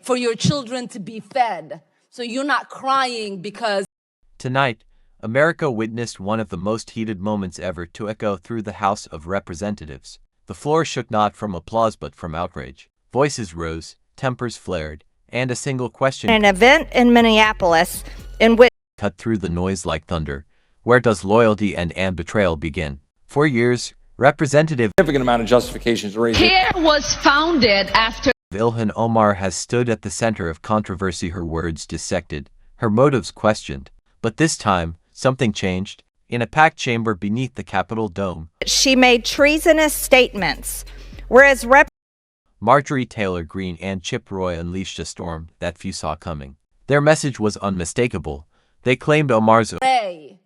for your children to be fed. So you're not crying because... Tonight, America witnessed one of the most heated moments ever to echo through the House of Representatives. The floor shook not from applause but from outrage. Voices rose, tempers flared, and a single question, an event in Minneapolis in which cut through the noise like thunder. Where does loyalty and betrayal begin? For years, Representative significant amount of justifications raised. CARE was founded after Ilhan Omar has stood at the center of controversy, her words dissected, her motives questioned. But this time, something changed. In a packed chamber beneath the Capitol dome, she made treasonous statements, whereas Marjorie Taylor Greene and Chip Roy unleashed a storm that few saw coming. Their message was unmistakable. They claimed Omar's pay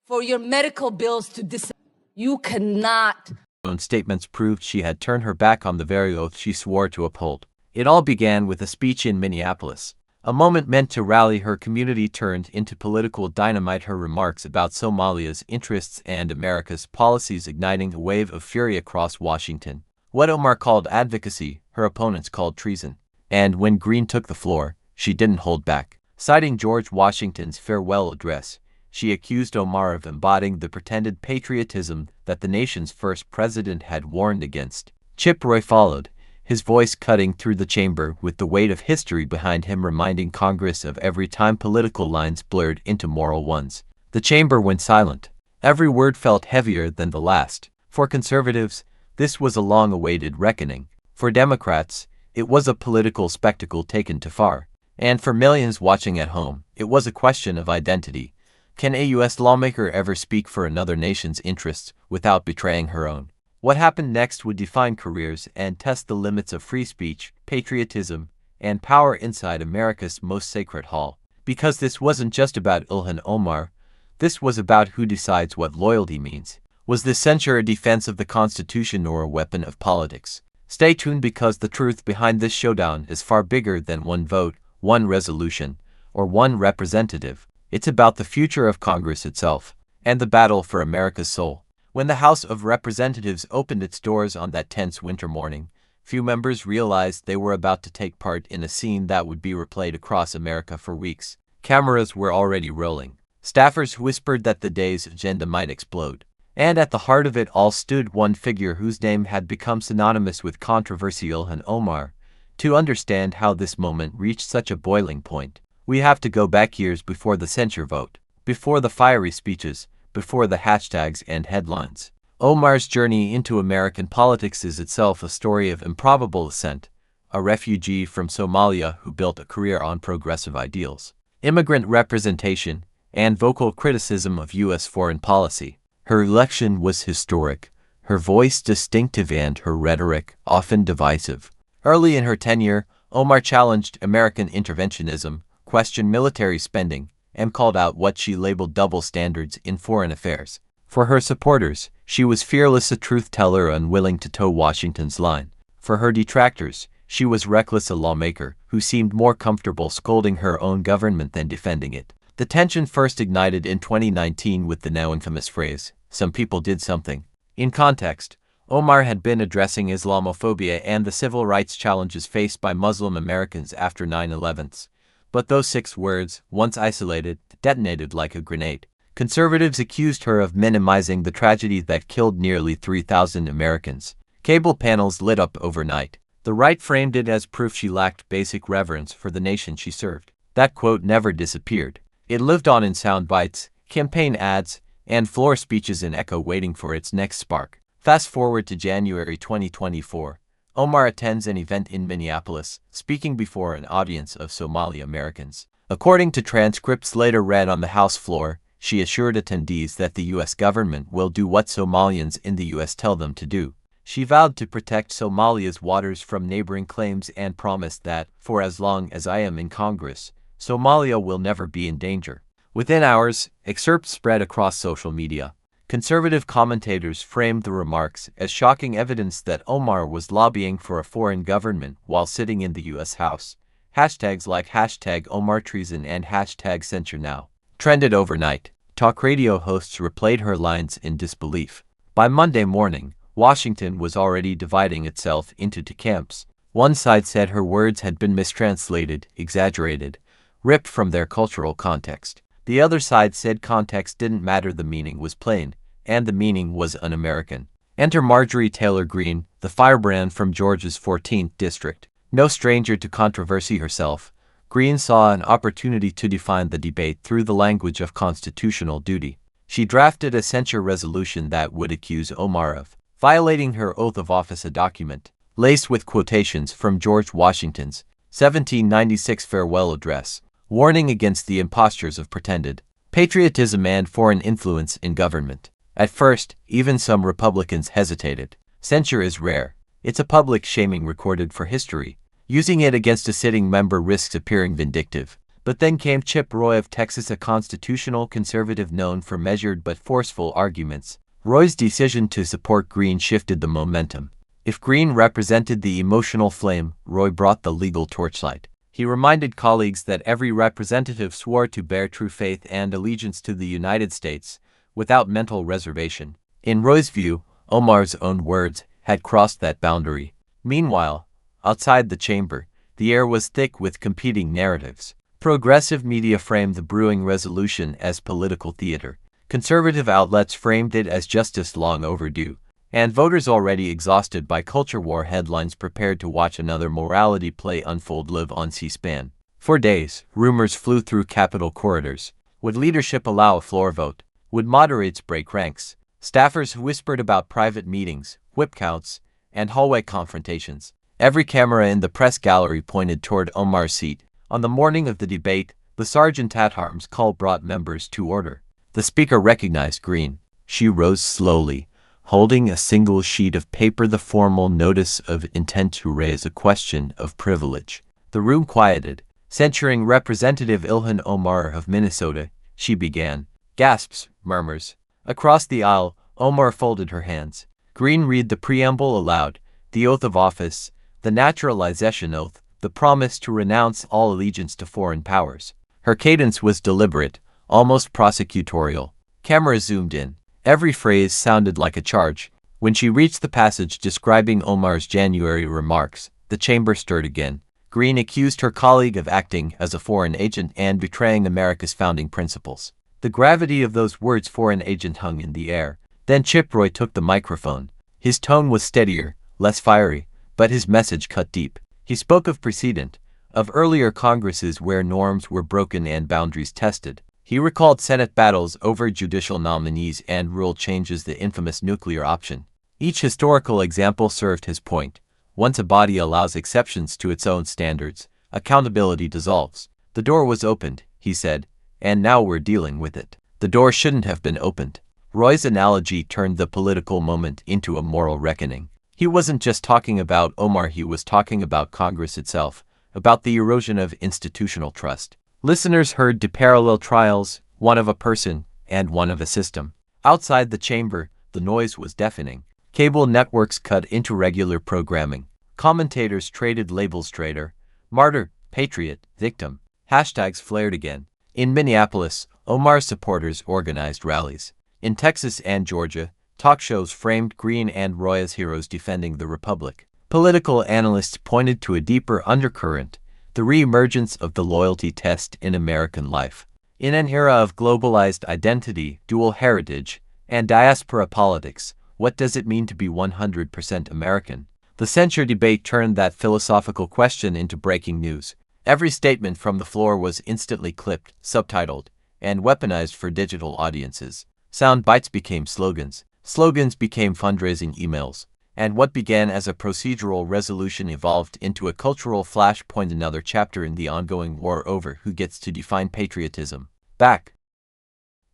for your medical bills to disappear. You cannot. Own statements proved she had turned her back on the very oath she swore to uphold. It all began with a speech in Minneapolis. A moment meant to rally her community turned into political dynamite. Her remarks about Somalia's interests and America's policies igniting a wave of fury across Washington. What Omar called advocacy, her opponents called treason. And when Greene took the floor, she didn't hold back. Citing George Washington's farewell address, she accused Omar of embodying the pretended patriotism that the nation's first president had warned against. Chip Roy followed, his voice cutting through the chamber with the weight of history behind him, reminding Congress of every time political lines blurred into moral ones. The chamber went silent. Every word felt heavier than the last. For conservatives, this was a long-awaited reckoning. For Democrats, it was a political spectacle taken too far. And for millions watching at home, it was a question of identity. Can a U.S. lawmaker ever speak for another nation's interests without betraying her own? What happened next would define careers and test the limits of free speech, patriotism, and power inside America's most sacred hall. Because this wasn't just about Ilhan Omar, this was about who decides what loyalty means. Was this censure a defense of the Constitution or a weapon of politics? Stay tuned, because the truth behind this showdown is far bigger than one vote, one resolution, or one representative. It's about the future of Congress itself, and the battle for America's soul. When the House of Representatives opened its doors on that tense winter morning, few members realized they were about to take part in a scene that would be replayed across America for weeks. Cameras were already rolling. Staffers whispered that the day's agenda might explode. And at the heart of it all stood one figure whose name had become synonymous with controversy: Ilhan Omar. To understand how this moment reached such a boiling point, we have to go back years before the censure vote, before the fiery speeches, before the hashtags and headlines. Omar's journey into American politics is itself a story of improbable ascent, a refugee from Somalia who built a career on progressive ideals, immigrant representation, and vocal criticism of U.S. foreign policy. Her election was historic, her voice distinctive and her rhetoric often divisive. Early in her tenure, Omar challenged American interventionism, questioned military spending, and called out what she labeled double standards in foreign affairs. For her supporters, she was fearless, a truth-teller unwilling to toe Washington's line. For her detractors, she was reckless, a lawmaker who seemed more comfortable scolding her own government than defending it. The tension first ignited in 2019 with the now infamous phrase, "Some people did something." In context, Omar had been addressing Islamophobia and the civil rights challenges faced by Muslim Americans after 9/11. But those 6 words, once isolated, detonated like a grenade. Conservatives accused her of minimizing the tragedy that killed nearly 3,000 Americans. Cable panels lit up overnight. The right framed it as proof she lacked basic reverence for the nation she served. That quote never disappeared. It lived on in sound bites, campaign ads, and floor speeches in echo, waiting for its next spark. Fast forward to January 2024. Omar attends an event in Minneapolis, speaking before an audience of Somali Americans. According to transcripts later read on the House floor, she assured attendees that the U.S. government will do what Somalians in the U.S. tell them to do. She vowed to protect Somalia's waters from neighboring claims and promised that, for as long as I am in Congress, Somalia will never be in danger. Within hours, excerpts spread across social media. Conservative commentators framed the remarks as shocking evidence that Omar was lobbying for a foreign government while sitting in the U.S. House. Hashtags like #OmarTreason and #CensureNow trended overnight. Talk radio hosts replayed her lines in disbelief. By Monday morning, Washington was already dividing itself into 2 camps. One side said her words had been mistranslated, exaggerated, ripped from their cultural context. The other side said context didn't matter, the meaning was plain, and the meaning was un-American. Enter Marjorie Taylor Greene, the firebrand from Georgia's 14th district. No stranger to controversy herself, Greene saw an opportunity to define the debate through the language of constitutional duty. She drafted a censure resolution that would accuse Omar of violating her oath of office, a document laced with quotations from George Washington's 1796 farewell address, warning against the impostures of pretended patriotism and foreign influence in government. At first, even some Republicans hesitated. Censure is rare. It's a public shaming recorded for history. Using it against a sitting member risks appearing vindictive. But then came Chip Roy of Texas, a constitutional conservative known for measured but forceful arguments. Roy's decision to support Greene shifted the momentum. If Greene represented the emotional flame, Roy brought the legal torchlight. He reminded colleagues that every representative swore to bear true faith and allegiance to the United States, without mental reservation. In Roy's view, Omar's own words had crossed that boundary. Meanwhile, outside the chamber, the air was thick with competing narratives. Progressive media framed the brewing resolution as political theater. Conservative outlets framed it as justice long overdue. And voters already exhausted by culture war headlines prepared to watch another morality play unfold live on C-SPAN. For days, rumors flew through Capitol corridors. Would leadership allow a floor vote? Would moderates break ranks? Staffers whispered about private meetings, whip counts, and hallway confrontations. Every camera in the press gallery pointed toward Omar's seat. On the morning of the debate, the sergeant-at-arms call brought members to order. The speaker recognized Greene. She rose slowly, holding a single sheet of paper, the formal notice of intent to raise a question of privilege. The room quieted. Censuring Representative Ilhan Omar of Minnesota, she began. Gasps, murmurs. Across the aisle, Omar folded her hands. Greene read the preamble aloud, the oath of office, the naturalization oath, the promise to renounce all allegiance to foreign powers. Her cadence was deliberate, almost prosecutorial. Cameras zoomed in. Every phrase sounded like a charge. When she reached the passage describing Omar's January remarks, the chamber stirred again. Greene accused her colleague of acting as a foreign agent and betraying America's founding principles. The gravity of those words, foreign agent, hung in the air. Then Chip Roy took the microphone. His tone was steadier, less fiery, but his message cut deep. He spoke of precedent, of earlier Congresses where norms were broken and boundaries tested. He recalled Senate battles over judicial nominees and rule changes, the infamous nuclear option. Each historical example served his point. Once a body allows exceptions to its own standards, accountability dissolves. The door was opened, he said, and now we're dealing with it. The door shouldn't have been opened. Roy's analogy turned the political moment into a moral reckoning. He wasn't just talking about Omar, he was talking about Congress itself, about the erosion of institutional trust. Listeners heard two parallel trials, one of a person and one of a system. Outside the chamber, the noise was deafening. Cable networks cut into regular programming. Commentators traded labels: traitor, martyr, patriot, victim. Hashtags flared again. In Minneapolis, Omar's supporters organized rallies. In Texas and Georgia, talk shows framed Greene and Roy as heroes defending the republic. Political analysts pointed to a deeper undercurrent, the re-emergence of the loyalty test in American life. In an era of globalized identity, dual heritage, and diaspora politics, what does it mean to be 100% American? The censure debate turned that philosophical question into breaking news. Every statement from the floor was instantly clipped, subtitled, and weaponized for digital audiences. Sound bites became slogans. Slogans became fundraising emails. And what began as a procedural resolution evolved into a cultural flashpoint, another chapter in the ongoing war over who gets to define patriotism. Back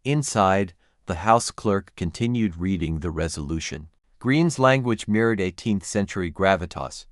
inside, the House clerk continued reading the resolution. Greene's language mirrored 18th century gravitas,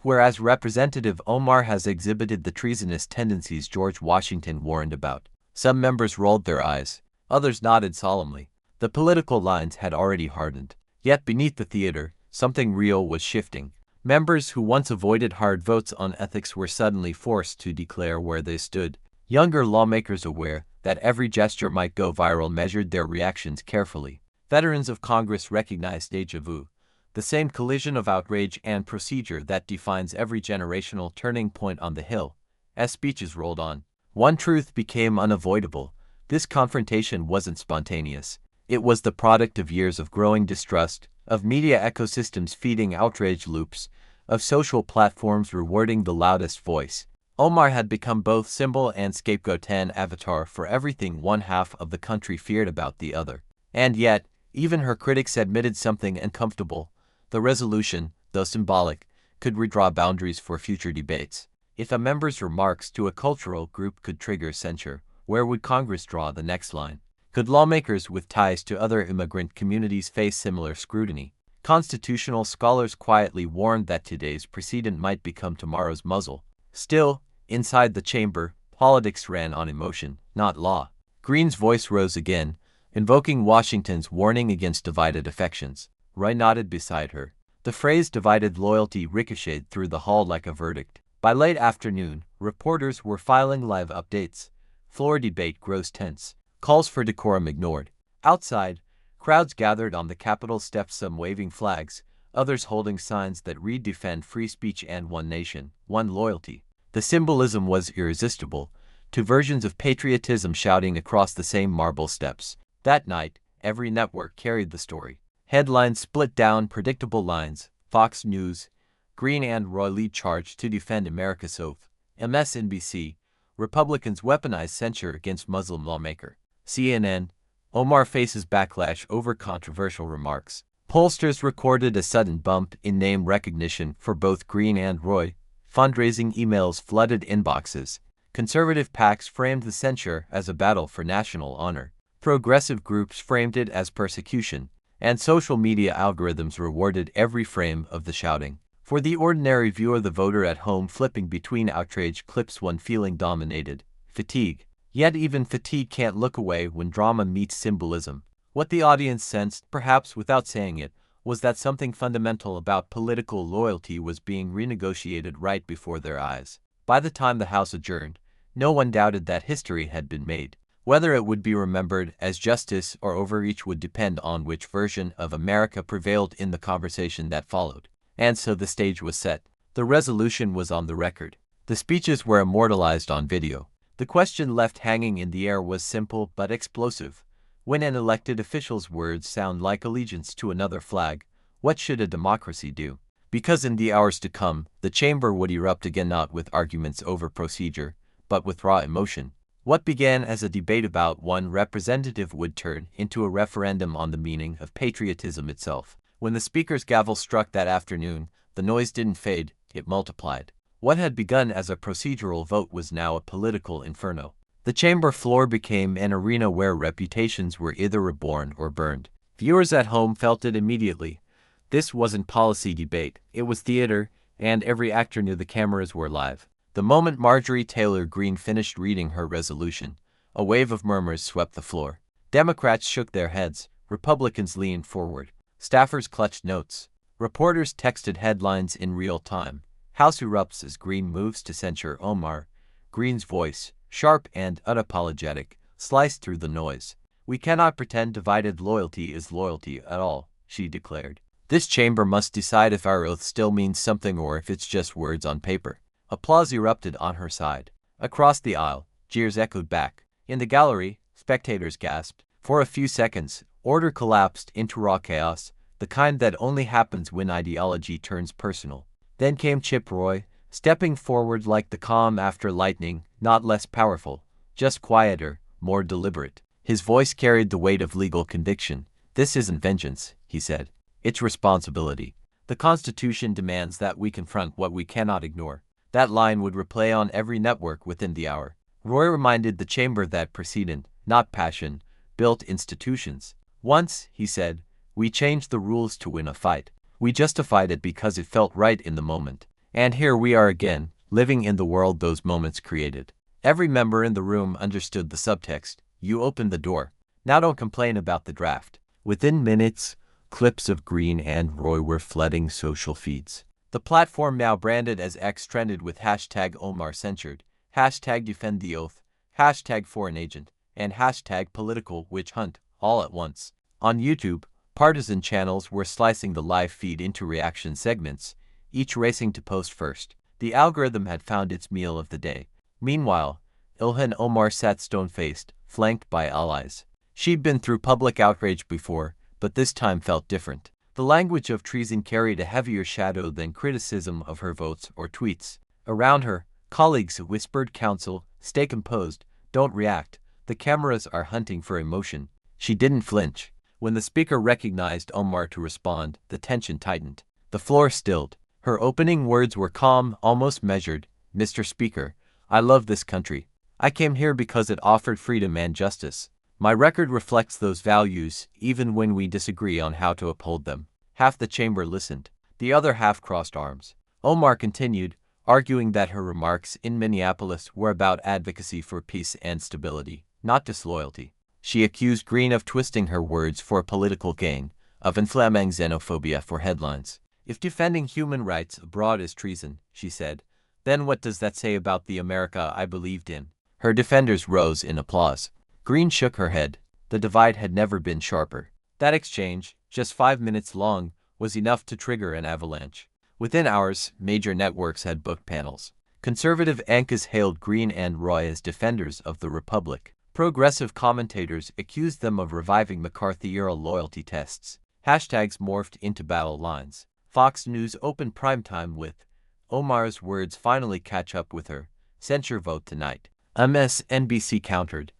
whereas Representative Omar has exhibited the treasonous tendencies George Washington warned about. Some members rolled their eyes, others nodded solemnly. The political lines had already hardened. Yet beneath the theater, something real was shifting. Members who once avoided hard votes on ethics were suddenly forced to declare where they stood. Younger lawmakers, aware that every gesture might go viral, measured their reactions carefully. Veterans of Congress recognized déjà vu. the same collision of outrage and procedure that defines every generational turning point on the Hill. As speeches rolled on, one truth became unavoidable: this confrontation wasn't spontaneous. It was the product of years of growing distrust, of media ecosystems feeding outrage loops, of social platforms rewarding the loudest voice. Omar had become both symbol and scapegoat, an avatar for everything one half of the country feared about the other. And yet, even her critics admitted something uncomfortable: the resolution, though symbolic, could redraw boundaries for future debates. If a member's remarks to a cultural group could trigger censure, where would Congress draw the next line? Could lawmakers with ties to other immigrant communities face similar scrutiny? Constitutional scholars quietly warned that today's precedent might become tomorrow's muzzle. Still, inside the chamber, politics ran on emotion, not law. Greene's voice rose again, invoking Washington's warning against divided affections. Roy nodded beside her. The phrase divided loyalty ricocheted through the hall like a verdict. By late afternoon, reporters were filing live updates. Floor debate grows tense. Calls for decorum ignored. Outside, crowds gathered on the Capitol steps, some waving flags, others holding signs that read "Defend free speech and one nation, one loyalty." The symbolism was irresistible: two versions of patriotism shouting across the same marble steps. That night, every network carried the story. Headlines split down predictable lines: Fox News, Greene and Roy lead charge to defend America's oath. MSNBC, Republicans weaponize censure against Muslim lawmaker. CNN, Omar faces backlash over controversial remarks. Pollsters recorded a sudden bump in name recognition for both Greene and Roy. Fundraising emails flooded inboxes. Conservative PACs framed the censure as a battle for national honor. Progressive groups framed it as persecution, and social media algorithms rewarded every frame of the shouting. For the ordinary viewer, the voter at home flipping between outrage clips, one feeling dominated: fatigue. Yet even fatigue can't look away when drama meets symbolism. What the audience sensed, perhaps without saying it, was that something fundamental about political loyalty was being renegotiated right before their eyes. By the time the House adjourned, no one doubted that history had been made. Whether it would be remembered as justice or overreach would depend on which version of America prevailed in the conversation that followed. And so the stage was set. The resolution was on the record. The speeches were immortalized on video. The question left hanging in the air was simple but explosive. When an elected official's words sound like allegiance to another flag, what should a democracy do? Because in the hours to come, the chamber would erupt again, not with arguments over procedure, but with raw emotion. What began as a debate about one representative would turn into a referendum on the meaning of patriotism itself. When the speaker's gavel struck that afternoon, the noise didn't fade, it multiplied. What had begun as a procedural vote was now a political inferno. The chamber floor became an arena where reputations were either reborn or burned. Viewers at home felt it immediately. This wasn't policy debate, it was theater, and every actor knew the cameras were live. The moment Marjorie Taylor Greene finished reading her resolution, a wave of murmurs swept the floor. Democrats shook their heads, Republicans leaned forward, staffers clutched notes, reporters texted headlines in real time. House erupts as Greene moves to censure Omar. Greene's voice, sharp and unapologetic, sliced through the noise. "We cannot pretend divided loyalty is loyalty at all," she declared. "This chamber must decide if our oath still means something or if it's just words on paper." Applause erupted on her side. Across the aisle, jeers echoed back. In the gallery, spectators gasped. For a few seconds, order collapsed into raw chaos, the kind that only happens when ideology turns personal. Then came Chip Roy, stepping forward like the calm after lightning, not less powerful, just quieter, more deliberate. His voice carried the weight of legal conviction. "This isn't vengeance," he said. "It's responsibility. The Constitution demands that we confront what we cannot ignore." That line would replay on every network within the hour. Roy reminded the chamber that precedent, not passion, built institutions. "Once," he said, "we changed the rules to win a fight. We justified it because it felt right in the moment. And here we are again, living in the world those moments created." Every member in the room understood the subtext. You opened the door. Now don't complain about the draft. Within minutes, clips of Greene and Roy were flooding social feeds. The platform, now branded as X, trended with hashtag Omar censured, hashtag defend the oath, hashtag foreign agent, and hashtag political witch hunt, all at once. On YouTube, Partisan channels were slicing the live feed into reaction segments, each racing to post first. The algorithm had found its meal of the day. Meanwhile, Ilhan Omar sat stone-faced, flanked by allies. She'd been through public outrage before, but this time felt different. The language of treason carried a heavier shadow than criticism of her votes or tweets. Around her, colleagues whispered counsel, "Stay composed, don't react, the cameras are hunting for emotion." She didn't flinch. When the speaker recognized Omar to respond, the tension tightened. The floor stilled. Her opening words were calm, almost measured. "Mr. Speaker, I love this country. I came here because it offered freedom and justice. My record reflects those values, even when we disagree on how to uphold them." Half the chamber listened. The other half crossed arms. Omar continued, arguing that her remarks in Minneapolis were about advocacy for peace and stability, not disloyalty. She accused Greene of twisting her words for political gain, of inflaming xenophobia for headlines. "If defending human rights abroad is treason," she said, "then what does that say about the America I believed in?" Her defenders rose in applause. Greene shook her head. The divide had never been sharper. That exchange, just 5 minutes long, was enough to trigger an avalanche. Within hours, major networks had booked panels. Conservative anchors hailed Greene and Roy as defenders of the Republic. Progressive commentators accused them of reviving McCarthy-era loyalty tests. Hashtags morphed into battle lines. Fox News opened primetime with, "Omar's words finally catch up with her. Censure vote tonight." MSNBC countered,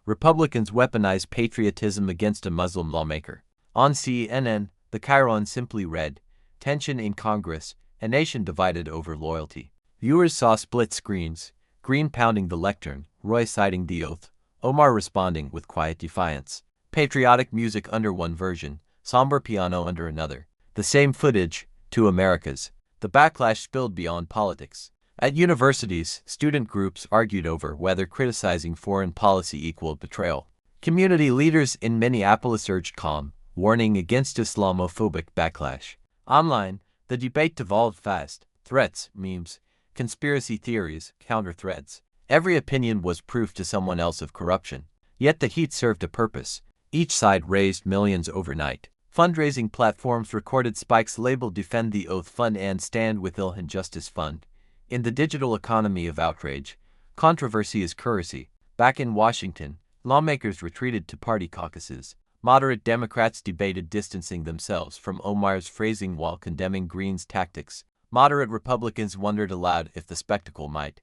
"Republicans weaponize patriotism against a Muslim lawmaker." On CNN, the Chiron simply read, "Tension in Congress, a nation divided over loyalty." Viewers saw split screens, Greene pounding the lectern, Roy citing the oath, Omar responding with quiet defiance. Patriotic music under one version, somber piano under another. The same footage, two Americas. The backlash spilled beyond politics. At universities, student groups argued over whether criticizing foreign policy equaled betrayal. Community leaders in Minneapolis urged calm, warning against Islamophobic backlash. Online, the debate devolved fast. Threats, memes, conspiracy theories, counter-threads. Every opinion was proof to someone else of corruption. Yet the heat served a purpose. Each side raised millions overnight. Fundraising platforms recorded spikes labeled Defend the Oath Fund and Stand with Ilhan Justice Fund. In the digital economy of outrage, controversy is currency. Back in Washington, lawmakers retreated to party caucuses. Moderate Democrats debated distancing themselves from Omar's phrasing while condemning Greene's tactics. Moderate Republicans wondered aloud if the spectacle might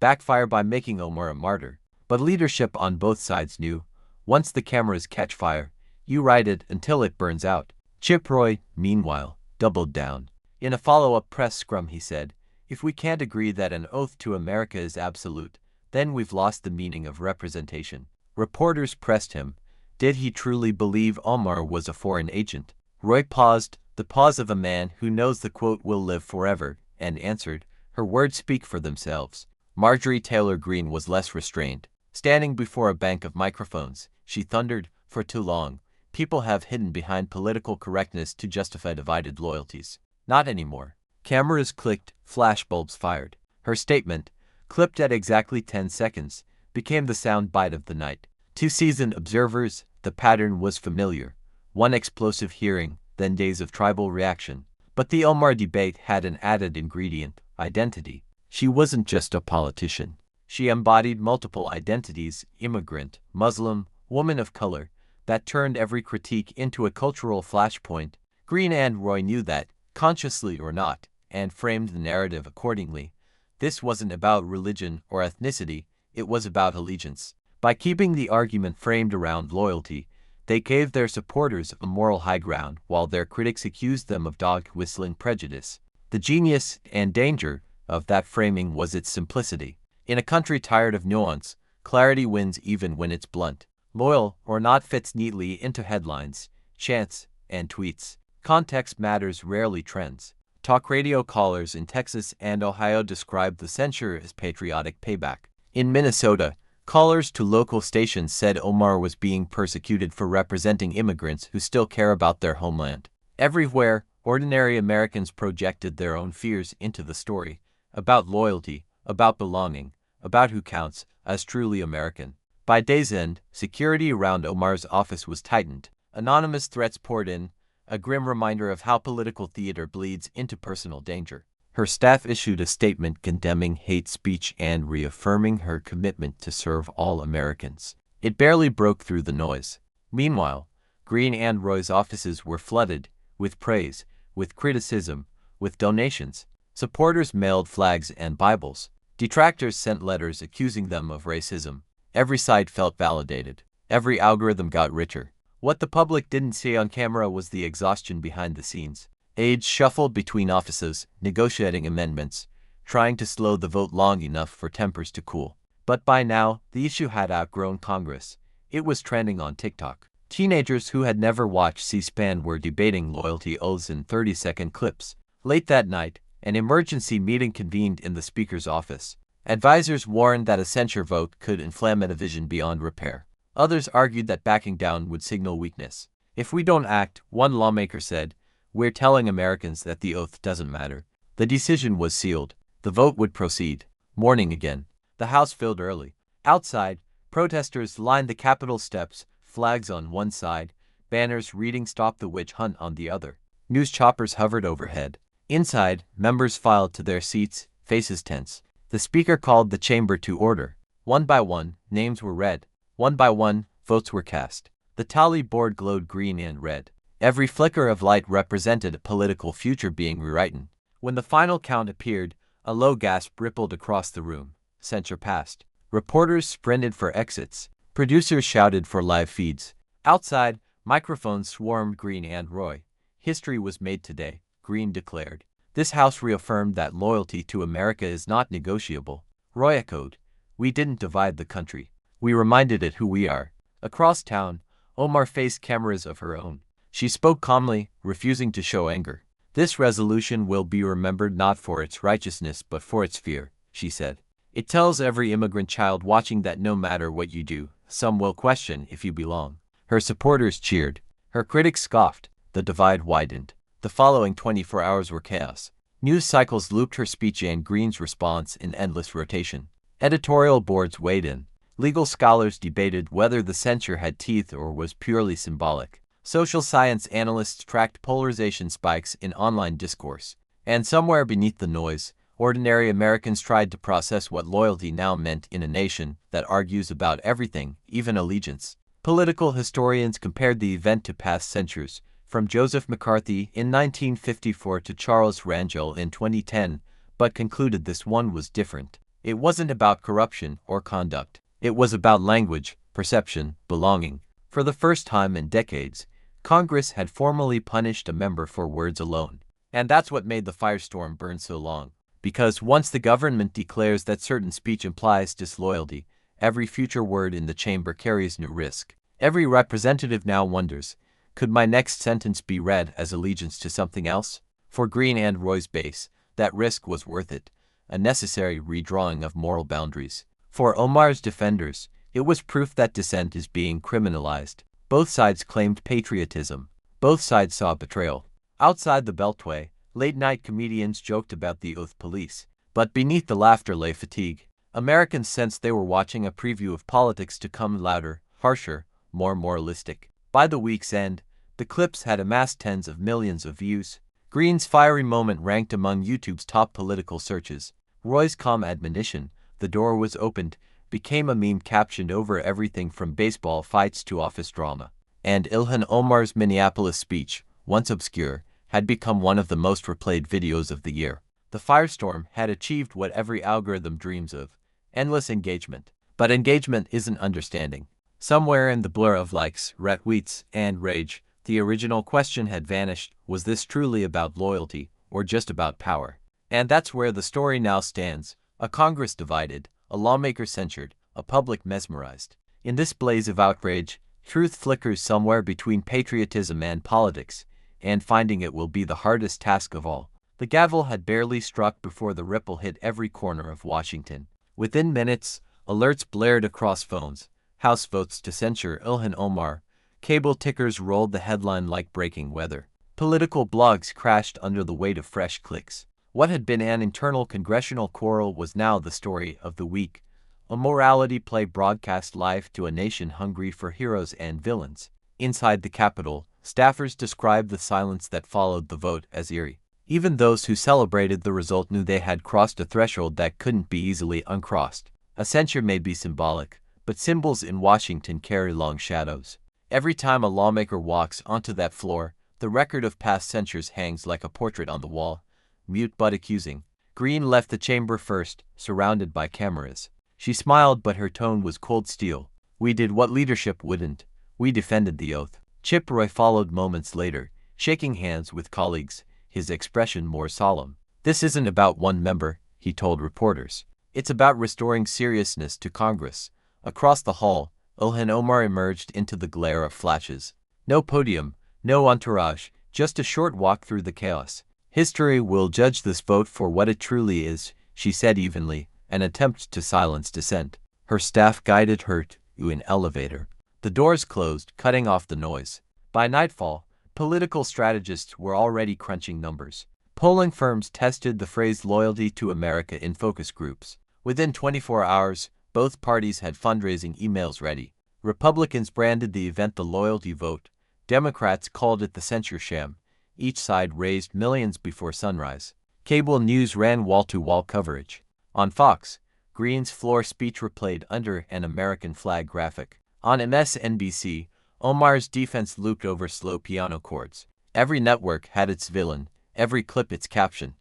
backfire by making Omar a martyr. But leadership on both sides knew, once the cameras catch fire, you ride it until it burns out. Chip Roy, meanwhile, doubled down. In a follow-up press scrum he said, "If we can't agree that an oath to America is absolute, then we've lost the meaning of representation." Reporters pressed him. Did he truly believe Omar was a foreign agent? Roy paused, the pause of a man who knows the quote will live forever, and answered, "Her words speak for themselves." Marjorie Taylor Greene was less restrained. Standing before a bank of microphones, she thundered, "For too long, people have hidden behind political correctness to justify divided loyalties. Not anymore." Cameras clicked, flashbulbs fired. Her statement, clipped at exactly 10 seconds, became the sound bite of the night. To seasoned observers, the pattern was familiar. One explosive hearing, then days of tribal reaction. But the Omar debate had an added ingredient, identity. She wasn't just a politician. She embodied multiple identities, immigrant, Muslim, woman of color, that turned every critique into a cultural flashpoint. Greene and Roy knew that, consciously or not, and framed the narrative accordingly. This wasn't about religion or ethnicity, it was about allegiance. By keeping the argument framed around loyalty, they gave their supporters a moral high ground while their critics accused them of dog-whistling prejudice. The genius and danger of that framing was its simplicity. In a country tired of nuance, clarity wins even when it's blunt. Loyal or not fits neatly into headlines, chants, and tweets. Context matters, rarely trends. Talk radio callers in Texas and Ohio described the censure as patriotic payback. In Minnesota, callers to local stations said Omar was being persecuted for representing immigrants who still care about their homeland. Everywhere, ordinary Americans projected their own fears into the story, about loyalty, about belonging, about who counts as truly American. By day's end, security around Omar's office was tightened. Anonymous threats poured in, a grim reminder of how political theater bleeds into personal danger. Her staff issued a statement condemning hate speech and reaffirming her commitment to serve all Americans. It barely broke through the noise. Meanwhile, Greene and Roy's offices were flooded with praise, with criticism, with donations. Supporters mailed flags and Bibles. Detractors sent letters accusing them of racism. Every side felt validated. Every algorithm got richer. What the public didn't see on camera was the exhaustion behind the scenes. Aides shuffled between offices, negotiating amendments, trying to slow the vote long enough for tempers to cool. But by now, the issue had outgrown Congress. It was trending on TikTok. Teenagers who had never watched C-SPAN were debating loyalty oaths in 30-second clips. Late that night, an emergency meeting convened in the Speaker's office. Advisors warned that a censure vote could inflame a division beyond repair. Others argued that backing down would signal weakness. If we don't act, one lawmaker said, we're telling Americans that the oath doesn't matter. The decision was sealed. The vote would proceed. Morning again. The House filled early. Outside, protesters lined the Capitol steps, flags on one side, banners reading "Stop the Witch Hunt" on the other. News choppers hovered overhead. Inside, members filed to their seats, faces tense. The Speaker called the chamber to order. One by one, names were read. One by one, votes were cast. The tally board glowed green and red. Every flicker of light represented a political future being rewritten. When the final count appeared, a low gasp rippled across the room. Censure passed. Reporters sprinted for exits. Producers shouted for live feeds. Outside, microphones swarmed Greene and Roy. History was made today, Greene declared. This House reaffirmed that loyalty to America is not negotiable. Roy echoed, we didn't divide the country. We reminded it who we are. Across town, Omar faced cameras of her own. She spoke calmly, refusing to show anger. This resolution will be remembered not for its righteousness but for its fear, she said. It tells every immigrant child watching that no matter what you do, some will question if you belong. Her supporters cheered. Her critics scoffed. The divide widened. The following 24 hours were chaos. News cycles looped her speech and Greene's response in endless rotation. Editorial boards weighed in. Legal scholars debated whether the censure had teeth or was purely symbolic. Social science analysts tracked polarization spikes in online discourse. And somewhere beneath the noise, ordinary Americans tried to process what loyalty now meant in a nation that argues about everything, even allegiance. Political historians compared the event to past censures, from Joseph McCarthy in 1954 to Charles Rangel in 2010, but concluded this one was different. It wasn't about corruption or conduct. It was about language, perception, belonging. For the first time in decades, Congress had formally punished a member for words alone. And that's what made the firestorm burn so long. Because once the government declares that certain speech implies disloyalty, every future word in the chamber carries new risk. Every representative now wonders, could my next sentence be read as allegiance to something else? For Greene and Roy's base, that risk was worth it, a necessary redrawing of moral boundaries. For Omar's defenders, it was proof that dissent is being criminalized. Both sides claimed patriotism. Both sides saw betrayal. Outside the Beltway, late-night comedians joked about the oath police. But beneath the laughter lay fatigue. Americans sensed they were watching a preview of politics to come louder, harsher, more moralistic. By the week's end, the clips had amassed tens of millions of views. Greene's fiery moment ranked among YouTube's top political searches. Roy's calm admonition, "The door was opened," became a meme captioned over everything from baseball fights to office drama. And Ilhan Omar's Minneapolis speech, once obscure, had become one of the most replayed videos of the year. The firestorm had achieved what every algorithm dreams of: endless engagement. But engagement isn't understanding. Somewhere in the blur of likes, retweets, and rage, the original question had vanished: was this truly about loyalty, or just about power? And that's where the story now stands: a Congress divided, a lawmaker censured, a public mesmerized. In this blaze of outrage, truth flickers somewhere between patriotism and politics, and finding it will be the hardest task of all. The gavel had barely struck before the ripple hit every corner of Washington. Within minutes, alerts blared across phones. House votes to censure Ilhan Omar. Cable tickers rolled the headline like breaking weather. Political blogs crashed under the weight of fresh clicks. What had been an internal congressional quarrel was now the story of the week, a morality play broadcast live to a nation hungry for heroes and villains. Inside the Capitol, staffers described the silence that followed the vote as eerie. Even those who celebrated the result knew they had crossed a threshold that couldn't be easily uncrossed. A censure may be symbolic, but symbols in Washington carry long shadows. Every time a lawmaker walks onto that floor, the record of past censures hangs like a portrait on the wall, mute but accusing. Greene left the chamber first, surrounded by cameras. She smiled, but her tone was cold steel. We did what leadership wouldn't. We defended the oath. Chip Roy followed moments later, shaking hands with colleagues, his expression more solemn. This isn't about one member, he told reporters. It's about restoring seriousness to Congress. Across the hall, Ilhan Omar emerged into the glare of flashes. No podium, no entourage, just a short walk through the chaos. History will judge this vote for what it truly is, she said evenly, an attempt to silence dissent. Her staff guided her to an elevator. The doors closed, cutting off the noise. By nightfall, political strategists were already crunching numbers. Polling firms tested the phrase loyalty to America in focus groups. Within 24 hours, both parties had fundraising emails ready. Republicans branded the event the loyalty vote. Democrats called it the censure sham. Each side raised millions before sunrise. Cable news ran wall-to-wall coverage. On Fox, Greene's floor speech replayed under an American flag graphic. On MSNBC, Omar's defense looped over slow piano chords. Every network had its villain, every clip its caption.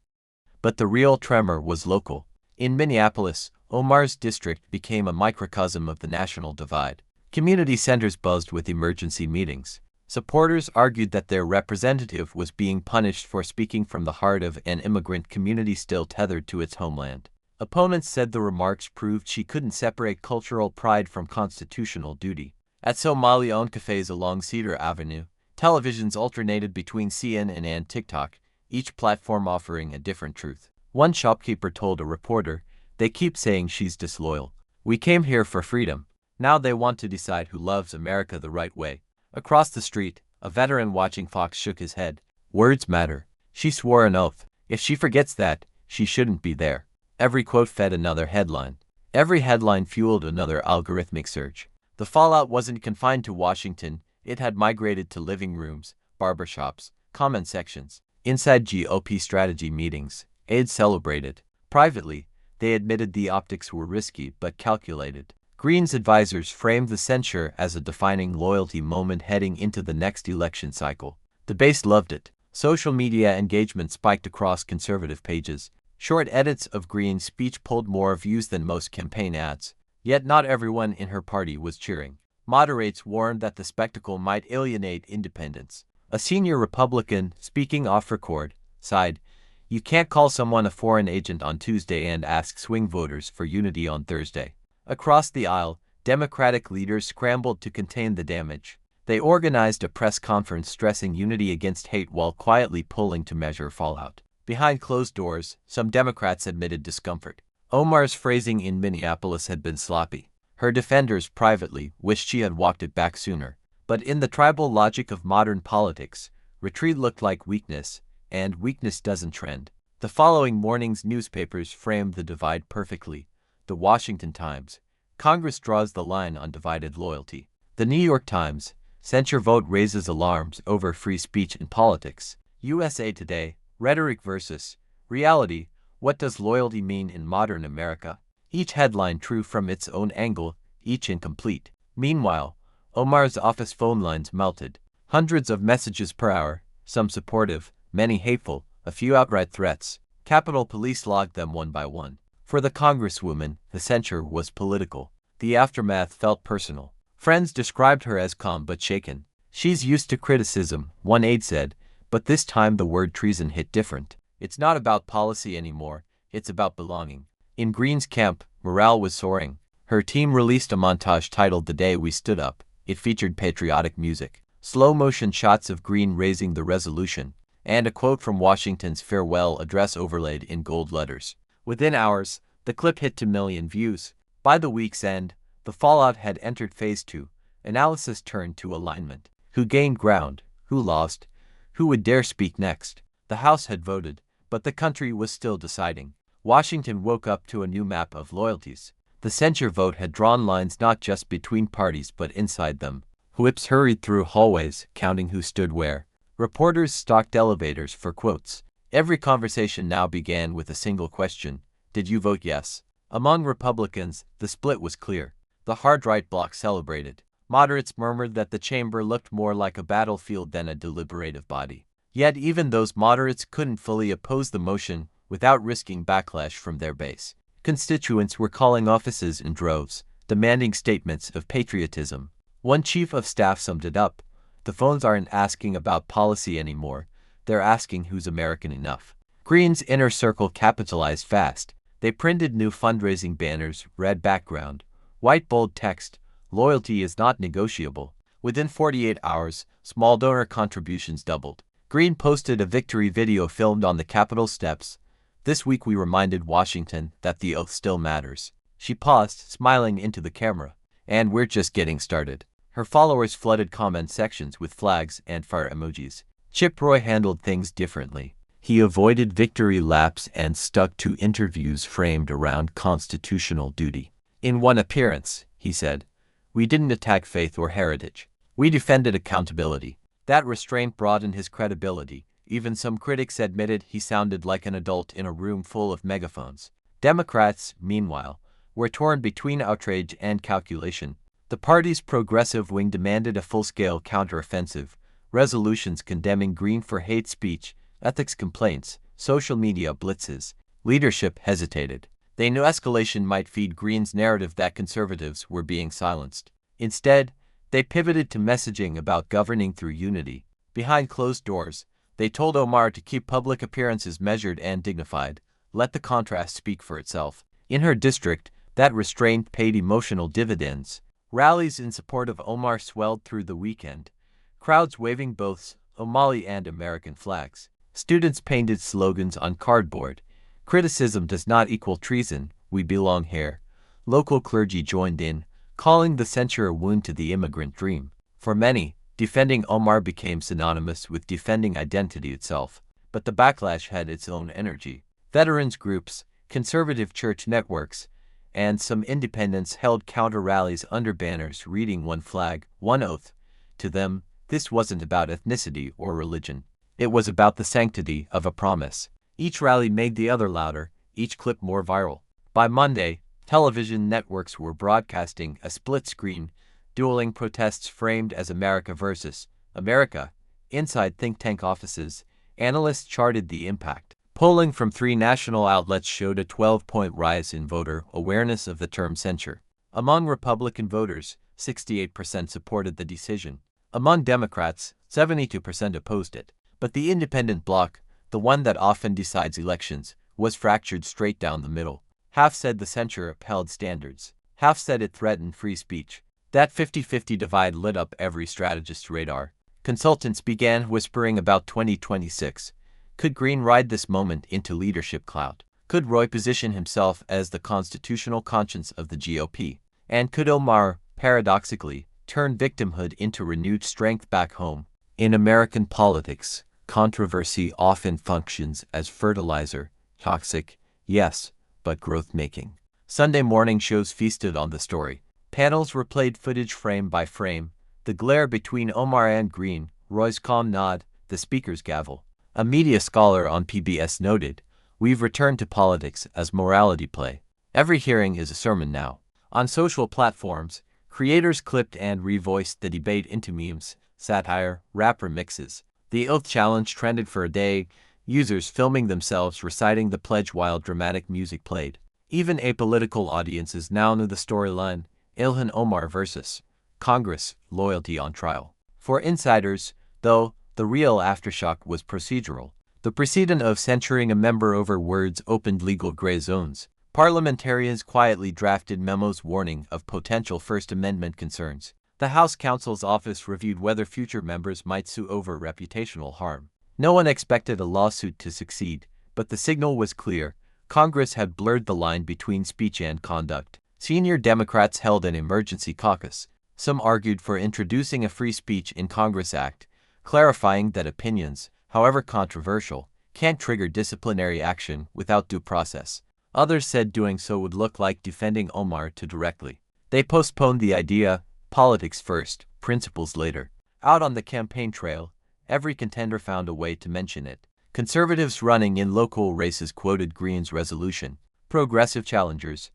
But the real tremor was local. In Minneapolis, Omar's district became a microcosm of the national divide. Community centers buzzed with emergency meetings. Supporters argued that their representative was being punished for speaking from the heart of an immigrant community still tethered to its homeland. Opponents said the remarks proved she couldn't separate cultural pride from constitutional duty. At Somali-owned cafes along Cedar Avenue, televisions alternated between CNN and TikTok, each platform offering a different truth. One shopkeeper told a reporter, "They keep saying she's disloyal. We came here for freedom. Now they want to decide who loves America the right way." Across the street, a veteran watching Fox shook his head. Words matter. She swore an oath. If she forgets that, she shouldn't be there. Every quote fed another headline. Every headline fueled another algorithmic search. The fallout wasn't confined to Washington. It had migrated to living rooms, barbershops, comment sections. Inside GOP strategy meetings, aides celebrated. Privately, they admitted the optics were risky but calculated. Greene's advisors framed the censure as a defining loyalty moment heading into the next election cycle. The base loved it. Social media engagement spiked across conservative pages. Short edits of Greene's speech pulled more views than most campaign ads. Yet not everyone in her party was cheering. Moderates warned that the spectacle might alienate independents. A senior Republican, speaking off record, sighed, "You can't call someone a foreign agent on Tuesday and ask swing voters for unity on Thursday." Across the aisle, Democratic leaders scrambled to contain the damage. They organized a press conference stressing unity against hate while quietly pulling to measure fallout. Behind closed doors, some Democrats admitted discomfort. Omar's phrasing in Minneapolis had been sloppy. Her defenders privately wished she had walked it back sooner. But in the tribal logic of modern politics, retreat looked like weakness, and weakness doesn't trend. The following morning's newspapers framed the divide perfectly. The Washington Times, "Congress draws the line on divided loyalty." The New York Times, "Censure vote raises alarms over free speech in politics." USA Today, "Rhetoric versus reality. What does loyalty mean in modern America?" Each headline true from its own angle, each incomplete. Meanwhile, Omar's office phone lines melted. Hundreds of messages per hour, some supportive, many hateful, a few outright threats. Capitol Police logged them one by one. For the Congresswoman, the censure was political. The aftermath felt personal. Friends described her as calm but shaken. "She's used to criticism," one aide said, but this time the word treason hit different. "It's not about policy anymore, it's about belonging." In Greene's camp, morale was soaring. Her team released a montage titled "The Day We Stood Up." It featured patriotic music, slow-motion shots of Greene raising the resolution, and a quote from Washington's farewell address overlaid in gold letters. Within hours, the clip hit 2 million views. By the week's end, the fallout had entered phase 2. Analysis turned to alignment. Who gained ground? Who lost? Who would dare speak next? The House had voted, but the country was still deciding. Washington woke up to a new map of loyalties. The censure vote had drawn lines not just between parties but inside them. Whips hurried through hallways, counting who stood where. Reporters stalked elevators for quotes. Every conversation now began with a single question: did you vote yes? Among Republicans, the split was clear. The hard-right bloc celebrated. Moderates murmured that the chamber looked more like a battlefield than a deliberative body. Yet even those moderates couldn't fully oppose the motion without risking backlash from their base. Constituents were calling offices in droves, demanding statements of patriotism. One chief of staff summed it up: the phones aren't asking about policy anymore, they're asking who's American enough. Greene's inner circle capitalized fast. They printed new fundraising banners, red background, white bold text: loyalty is not negotiable. Within 48 hours, small donor contributions doubled. Greene posted a victory video filmed on the Capitol steps. This week we reminded Washington that the oath still matters. She paused, smiling into the camera. And we're just getting started. Her followers flooded comment sections with flags and fire emojis. Chip Roy handled things differently. He avoided victory laps and stuck to interviews framed around constitutional duty. In one appearance, he said, "We didn't attack faith or heritage. We defended accountability." That restraint broadened his credibility. Even some critics admitted he sounded like an adult in a room full of megaphones. Democrats, meanwhile, were torn between outrage and calculation. The party's progressive wing demanded a full-scale counteroffensive, resolutions condemning Greene for hate speech, ethics complaints, social media blitzes. Leadership hesitated. They knew escalation might feed Greene's narrative that conservatives were being silenced. Instead, they pivoted to messaging about governing through unity. Behind closed doors, they told Omar to keep public appearances measured and dignified, let the contrast speak for itself. In her district, that restraint paid emotional dividends. Rallies in support of Omar swelled through the weekend, crowds waving both Somali and American flags. Students painted slogans on cardboard: "Criticism does not equal treason, we belong here." Local clergy joined in, calling the censure a wound to the immigrant dream. For many, defending Omar became synonymous with defending identity itself. But the backlash had its own energy. Veterans groups, conservative church networks, and some independents held counter-rallies under banners reading "One flag, one oath." To them, this wasn't about ethnicity or religion. It was about the sanctity of a promise. Each rally made the other louder, each clip more viral. By Monday, television networks were broadcasting a split screen, dueling protests framed as America versus America. Inside think tank offices, analysts charted the impact. Polling from 3 national outlets showed a 12-point rise in voter awareness of the term censure. Among Republican voters, 68% supported the decision. Among Democrats, 72% opposed it. But the independent bloc, the one that often decides elections, was fractured straight down the middle. Half said the censure upheld standards. Half said it threatened free speech. That 50-50 divide lit up every strategist's radar. Consultants began whispering about 2026. Could Greene ride this moment into leadership clout? Could Roy position himself as the constitutional conscience of the GOP? And could Omar, paradoxically, turn victimhood into renewed strength back home? In American politics, controversy often functions as fertilizer, toxic, yes, but growth-making. Sunday morning shows feasted on the story. Panels replayed footage frame by frame, the glare between Omar and Greene, Roy's calm nod, the speaker's gavel. A media scholar on PBS noted, "We've returned to politics as morality play. Every hearing is a sermon now." On social platforms, creators clipped and revoiced the debate into memes, satire, rap remixes. The Oath Challenge trended for a day, users filming themselves reciting the pledge while dramatic music played. Even apolitical audiences now knew the storyline: Ilhan Omar versus Congress, loyalty on trial. For insiders, though, the real aftershock was procedural. The precedent of censuring a member over words opened legal gray zones. Parliamentarians quietly drafted memos warning of potential First Amendment concerns. The House Counsel's office reviewed whether future members might sue over reputational harm. No one expected a lawsuit to succeed, but the signal was clear: Congress had blurred the line between speech and conduct. Senior Democrats held an emergency caucus. Some argued for introducing a Free Speech in Congress Act, clarifying that opinions, however controversial, can't trigger disciplinary action without due process. Others said doing so would look like defending Omar too directly. They postponed the idea, politics first, principles later. Out on the campaign trail, every contender found a way to mention it. Conservatives running in local races quoted Greene's resolution. Progressive challengers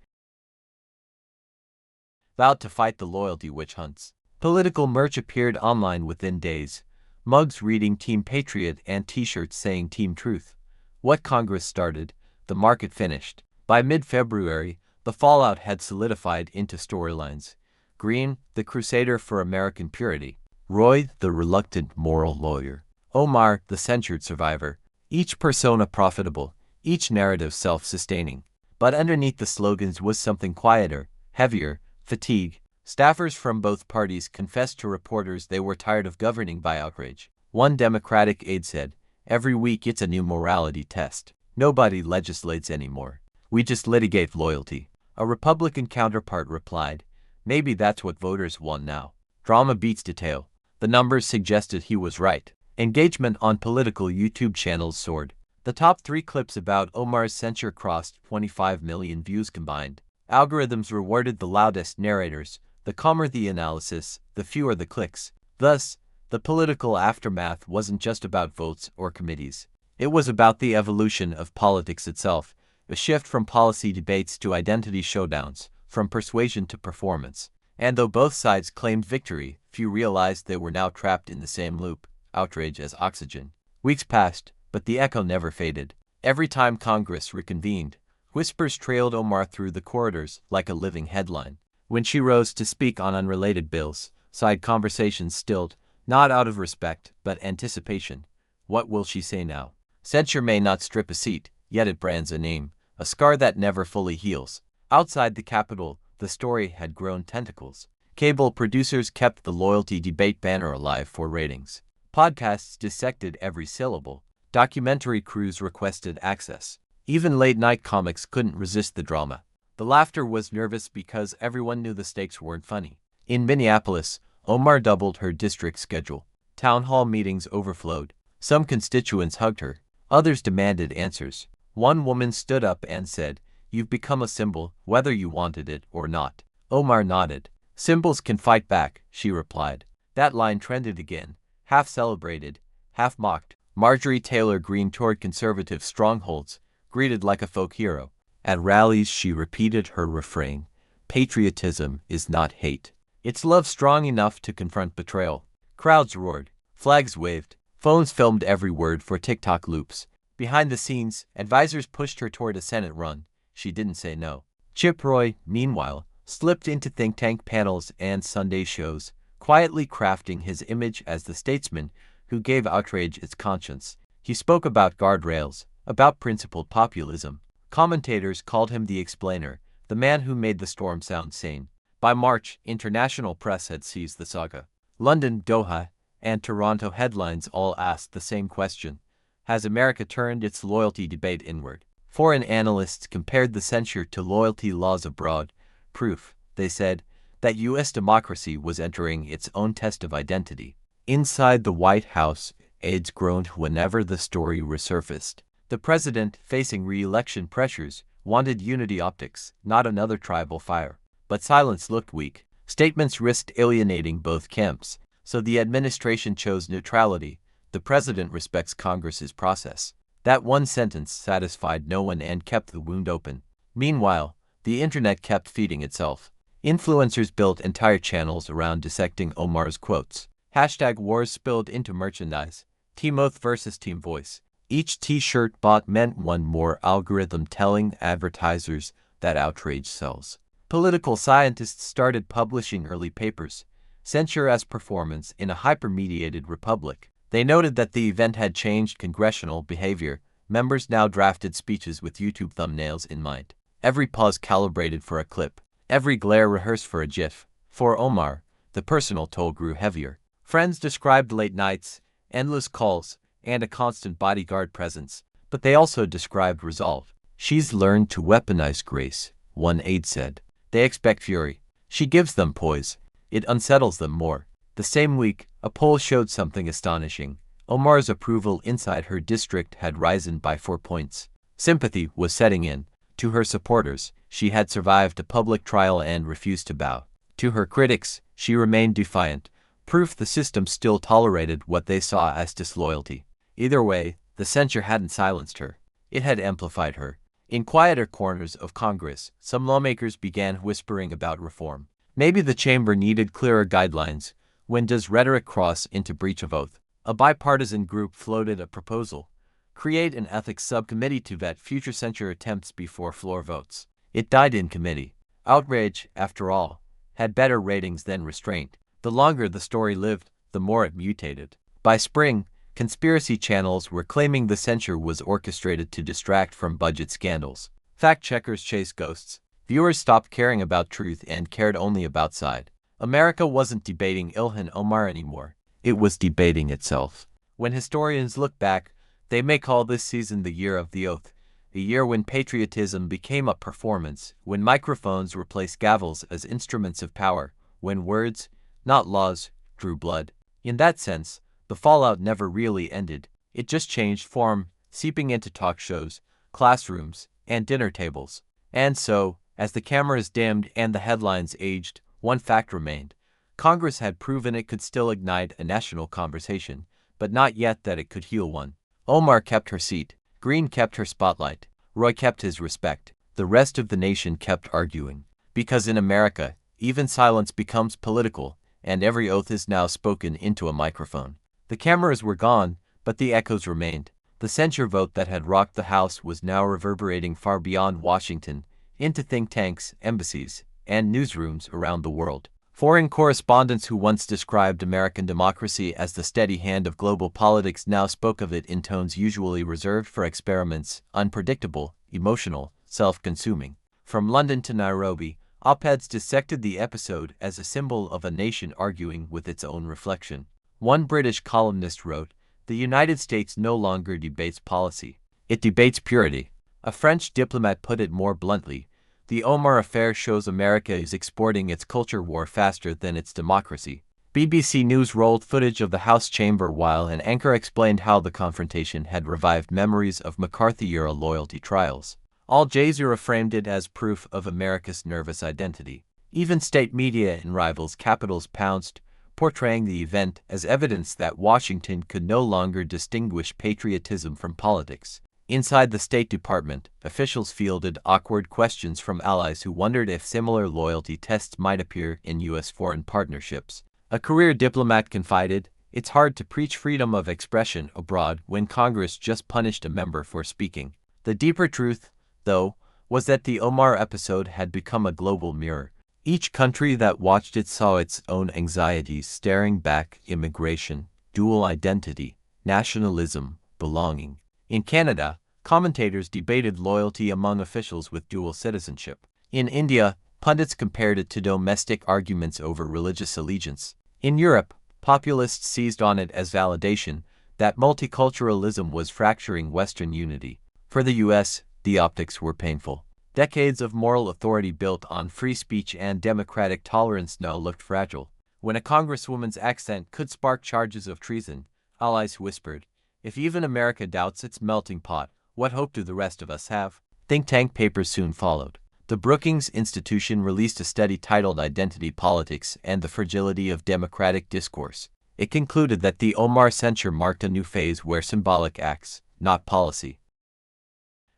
vowed to fight the loyalty witch hunts. Political merch appeared online within days. Mugs reading Team Patriot and t-shirts saying Team Truth. What Congress started, the market finished. By mid-February, the fallout had solidified into storylines. Greene, the crusader for American purity. Roy, the reluctant moral lawyer. Omar, the censured survivor. Each persona profitable, each narrative self-sustaining. But underneath the slogans was something quieter, heavier, fatigue. Staffers from both parties confessed to reporters they were tired of governing by outrage. One Democratic aide said, "Every week it's a new morality test. Nobody legislates anymore. We just litigate loyalty." A Republican counterpart replied, "Maybe that's what voters want now." Drama beats detail. The numbers suggested he was right. Engagement on political YouTube channels soared. The top 3 clips about Omar's censure crossed 25 million views combined. Algorithms rewarded the loudest narrators. The calmer the analysis, the fewer the clicks. Thus, the political aftermath wasn't just about votes or committees. It was about the evolution of politics itself, a shift from policy debates to identity showdowns, from persuasion to performance. And though both sides claimed victory, few realized they were now trapped in the same loop, outrage as oxygen. Weeks passed, but the echo never faded. Every time Congress reconvened, whispers trailed Omar through the corridors like a living headline. When she rose to speak on unrelated bills, side conversations stilled, not out of respect, but anticipation. What will she say now? Censure may not strip a seat, yet it brands a name, a scar that never fully heals. Outside the Capitol, the story had grown tentacles. Cable producers kept the loyalty debate banner alive for ratings. Podcasts dissected every syllable. Documentary crews requested access. Even late-night comics couldn't resist the drama. The laughter was nervous because everyone knew the stakes weren't funny. In Minneapolis, Omar doubled her district schedule. Town hall meetings overflowed. Some constituents hugged her. Others demanded answers. One woman stood up and said, "You've become a symbol, whether you wanted it or not." Omar nodded. "Symbols can fight back," she replied. That line trended again, half celebrated, half mocked. Marjorie Taylor Greene toured conservative strongholds, greeted like a folk hero. At rallies she repeated her refrain, "Patriotism is not hate. It's love strong enough to confront betrayal." Crowds roared, flags waved, phones filmed every word for TikTok loops. Behind the scenes, advisors pushed her toward a Senate run. She didn't say no. Chip Roy, meanwhile, slipped into think tank panels and Sunday shows, quietly crafting his image as the statesman who gave outrage its conscience. He spoke about guardrails, about principled populism. Commentators called him the explainer, the man who made the storm sound sane. By March, international press had seized the saga. London, Doha, and Toronto headlines all asked the same question. Has America turned its loyalty debate inward? Foreign analysts compared the censure to loyalty laws abroad. Proof, they said, that U.S. democracy was entering its own test of identity. Inside the White House, aides groaned whenever the story resurfaced. The president, facing re-election pressures, wanted unity optics, not another tribal fire. But silence looked weak. Statements risked alienating both camps, so the administration chose neutrality. The president respects Congress's process. That one sentence satisfied no one and kept the wound open. Meanwhile, the internet kept feeding itself. Influencers built entire channels around dissecting Omar's quotes. Hashtag wars spilled into merchandise. Team Oath versus Team Voice. Each t-shirt bought meant one more algorithm telling advertisers that outrage sells. Political scientists started publishing early papers, censure as performance in a hyper-mediated republic. They noted that the event had changed congressional behavior. Members now drafted speeches with YouTube thumbnails in mind. Every pause calibrated for a clip. Every glare rehearsed for a GIF. For Omar, the personal toll grew heavier. Friends described late nights, endless calls, and a constant bodyguard presence. But they also described resolve. "She's learned to weaponize grace," one aide said. "They expect fury. She gives them poise. It unsettles them more." The same week, a poll showed something astonishing. Omar's approval inside her district had risen by 4 points. Sympathy was setting in. To her supporters, she had survived a public trial and refused to bow. To her critics, she remained defiant, proof the system still tolerated what they saw as disloyalty. Either way, the censure hadn't silenced her. It had amplified her. In quieter corners of Congress, some lawmakers began whispering about reform. Maybe the chamber needed clearer guidelines. When does rhetoric cross into breach of oath? A bipartisan group floated a proposal: create an ethics subcommittee to vet future censure attempts before floor votes. It died in committee. Outrage, after all, had better ratings than restraint. The longer the story lived, the more it mutated. By spring, conspiracy channels were claiming the censure was orchestrated to distract from budget scandals. Fact-checkers chased ghosts. Viewers stopped caring about truth and cared only about side. America wasn't debating Ilhan Omar anymore. It was debating itself. When historians look back, they may call this season the year of the oath, a year when patriotism became a performance, when microphones replaced gavels as instruments of power, when words, not laws, drew blood. In that sense, the fallout never really ended. It just changed form, seeping into talk shows, classrooms, and dinner tables. And so, as the cameras dimmed and the headlines aged, one fact remained. Congress had proven it could still ignite a national conversation, but not yet that it could heal one. Omar kept her seat. Greene kept her spotlight. Roy kept his respect. The rest of the nation kept arguing. Because in America, even silence becomes political, and every oath is now spoken into a microphone. The cameras were gone, but the echoes remained. The censure vote that had rocked the House was now reverberating far beyond Washington, into think tanks, embassies, and newsrooms around the world. Foreign correspondents who once described American democracy as the steady hand of global politics now spoke of it in tones usually reserved for experiments, unpredictable, emotional, self-consuming. From London to Nairobi, op-eds dissected the episode as a symbol of a nation arguing with its own reflection. One British columnist wrote, "The United States no longer debates policy. It debates purity." A French diplomat put it more bluntly: "The Omar affair shows America is exporting its culture war faster than its democracy." BBC News rolled footage of the House chamber while an anchor explained how the confrontation had revived memories of McCarthy-era loyalty trials. Al Jazeera framed it as proof of America's nervous identity. Even state media in rivals' capitals pounced, portraying the event as evidence that Washington could no longer distinguish patriotism from politics. Inside the State Department, officials fielded awkward questions from allies who wondered if similar loyalty tests might appear in U.S. foreign partnerships. A career diplomat confided, "It's hard to preach freedom of expression abroad when Congress just punished a member for speaking." The deeper truth, though, was that the Omar episode had become a global mirror. Each country that watched it saw its own anxieties staring back: immigration, dual identity, nationalism, belonging. In Canada, commentators debated loyalty among officials with dual citizenship. In India, pundits compared it to domestic arguments over religious allegiance. In Europe, populists seized on it as validation that multiculturalism was fracturing Western unity. For the U.S., the optics were painful. Decades of moral authority built on free speech and democratic tolerance now looked fragile. When a congresswoman's accent could spark charges of treason, allies whispered, "If even America doubts its melting pot, what hope do the rest of us have?" Think tank papers soon followed. The Brookings Institution released a study titled "Identity Politics and the Fragility of Democratic Discourse." It concluded that the Omar censure marked a new phase where symbolic acts, not policy,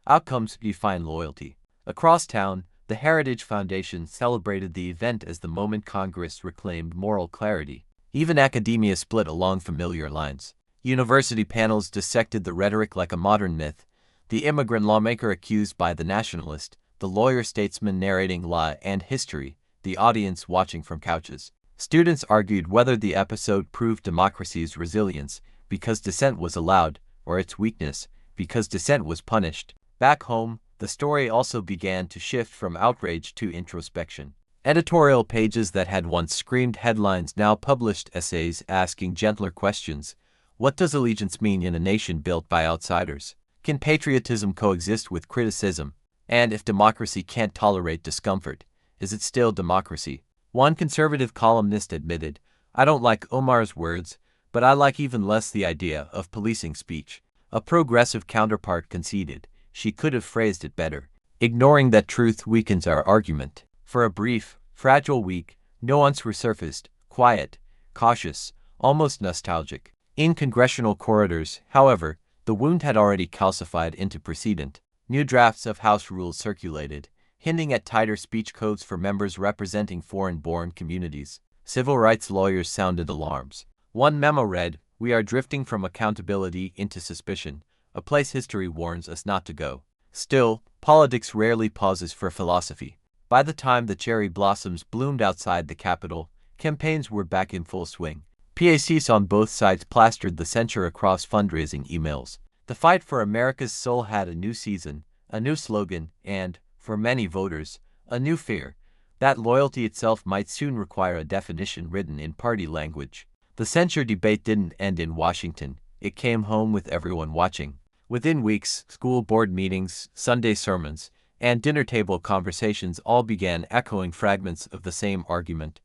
outcomes define loyalty. Across town, the Heritage Foundation celebrated the event as the moment Congress reclaimed moral clarity. Even academia split along familiar lines. University panels dissected the rhetoric like a modern myth: the immigrant lawmaker accused by the nationalist, the lawyer-statesman narrating law and history, the audience watching from couches. Students argued whether the episode proved democracy's resilience because dissent was allowed, or its weakness because dissent was punished. Back home, the story also began to shift from outrage to introspection. Editorial pages that had once screamed headlines now published essays asking gentler questions. What does allegiance mean in a nation built by outsiders? Can patriotism coexist with criticism? And if democracy can't tolerate discomfort, is it still democracy? One conservative columnist admitted, "I don't like Omar's words, but I like even less the idea of policing speech." A progressive counterpart conceded, "She could have phrased it better." Ignoring that truth weakens our argument. For a brief, fragile week, nuance resurfaced: quiet, cautious, almost nostalgic. In congressional corridors, however, the wound had already calcified into precedent. New drafts of House rules circulated, hinting at tighter speech codes for members representing foreign-born communities. Civil rights lawyers sounded alarms. One memo read, "We are drifting from accountability into suspicion, a place history warns us not to go." Still, politics rarely pauses for philosophy. By the time the cherry blossoms bloomed outside the Capitol, campaigns were back in full swing. PACs on both sides plastered the censure across fundraising emails. The fight for America's soul had a new season, a new slogan, and, for many voters, a new fear that loyalty itself might soon require a definition written in party language. The censure debate didn't end in Washington, it came home with everyone watching. Within weeks, school board meetings, Sunday sermons, and dinner table conversations all began echoing fragments of the same argument.